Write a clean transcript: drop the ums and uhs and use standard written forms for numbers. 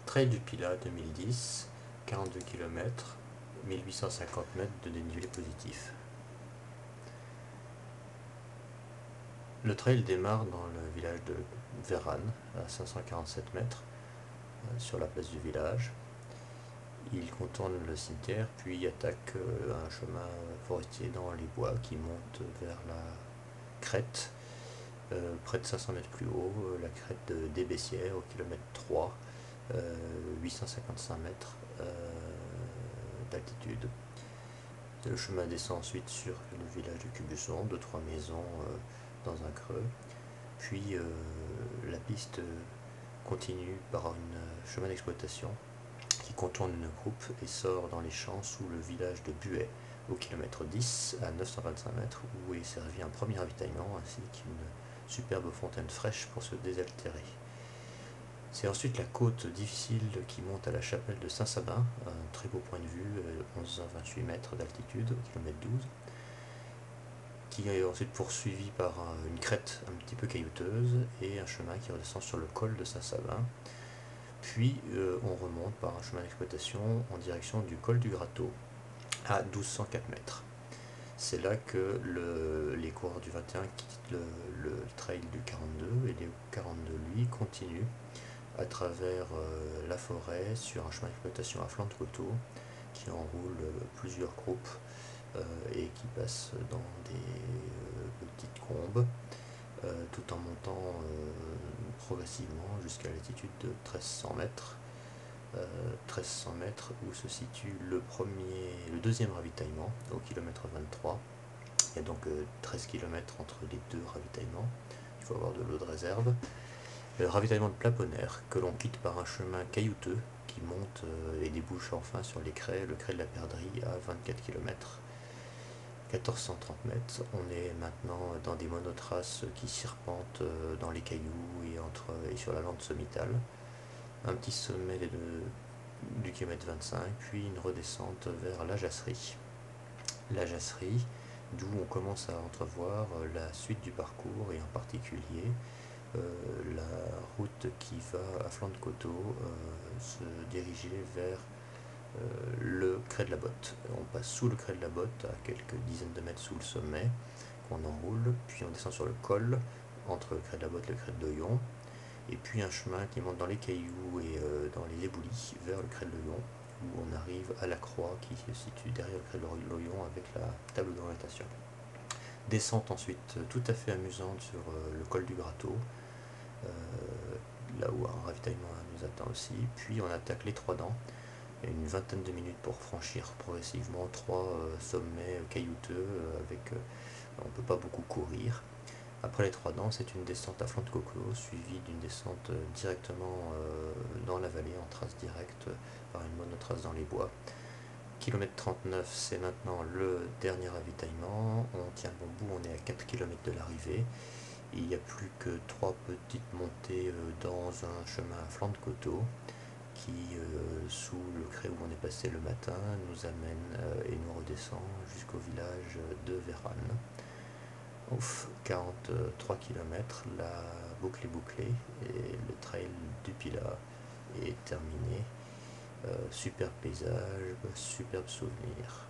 Trail du Pilat 2010, 42 km, 1850 mètres de dénivelé positif. Le trail démarre dans le village de Vérane, à 547 mètres, sur la place du village. Il contourne le cimetière, puis attaque un chemin forestier dans les bois qui monte vers la crête, près de 500 mètres plus haut, la crête des Bessières au kilomètre 3, 855 mètres d'altitude. Le chemin descend ensuite sur le village de Cubusson, 2-3 maisons dans un creux. Puis la piste continue par un chemin d'exploitation qui contourne une groupe et sort dans les champs sous le village de Buet, au kilomètre 10 à 925 mètres, où est servi un premier ravitaillement ainsi qu'une superbe fontaine fraîche pour se désaltérer. C'est ensuite la côte difficile qui monte à la chapelle de Saint-Sabin, un très beau point de vue, 11 à 28 mètres d'altitude, au kilomètre 12, qui est ensuite poursuivi par une crête un petit peu caillouteuse et un chemin qui redescend sur le col de Saint-Sabin. Puis on remonte par un chemin d'exploitation en direction du col du Grateau, à 1204 mètres. C'est là que les coureurs du 21 quittent le trail du 42 et les 42 lui continuent à travers la forêt sur un chemin d'exploitation à flanc de coteau qui enroule plusieurs groupes et qui passe dans des petites combes tout en montant progressivement jusqu'à l'altitude de 1300 mètres. 1300 mètres où se situe le deuxième ravitaillement au kilomètre 23. Il y a donc 13 km entre les deux ravitaillements. Il faut avoir de l'eau de réserve. Le ravitaillement de Plaponnerre que l'on quitte par un chemin caillouteux qui monte et débouche enfin sur le crêt de la Perdrix à 24 km. 1430 mètres. On est maintenant dans des monotraces qui serpentent dans les cailloux et sur la lande sommitale. Un petit sommet du kilomètre 25, puis une redescente vers la Jasserie. La Jasserie, d'où on commence à entrevoir la suite du parcours et en particulier la route qui va à flanc de coteau se diriger vers le crêt de la Botte. On passe sous le crêt de la Botte, à quelques dizaines de mètres sous le sommet, qu'on enroule, puis on descend sur le col, entre le crêt de la Botte et le crêt de Doyon, et puis un chemin qui monte dans les cailloux et dans les éboulis vers le crêt de Loyon, où on arrive à la croix qui se situe derrière le crêt de Loyon avec la table d'orientation. Descente ensuite tout à fait amusante sur le col du Grateau, là où un ravitaillement nous attend aussi, puis on attaque les Trois Dents, une vingtaine de minutes pour franchir progressivement trois sommets caillouteux on ne peut pas beaucoup courir. Après les Trois Dents, c'est une descente à flanc de coco suivie d'une descente directement dans la vallée en trace directe par une monotrace dans les bois. Kilomètre 39, c'est maintenant le dernier ravitaillement. On tient bon bout, on est à 4 km de l'arrivée. Il n'y a plus que trois petites montées dans un chemin à flanc de coteau qui, sous le crêt où on est passé le matin, nous amène et nous redescend jusqu'au village de Vérane. Ouf, 43 km, la boucle est bouclée et le trail du Pilat est terminé. Superbe paysage, superbe souvenir.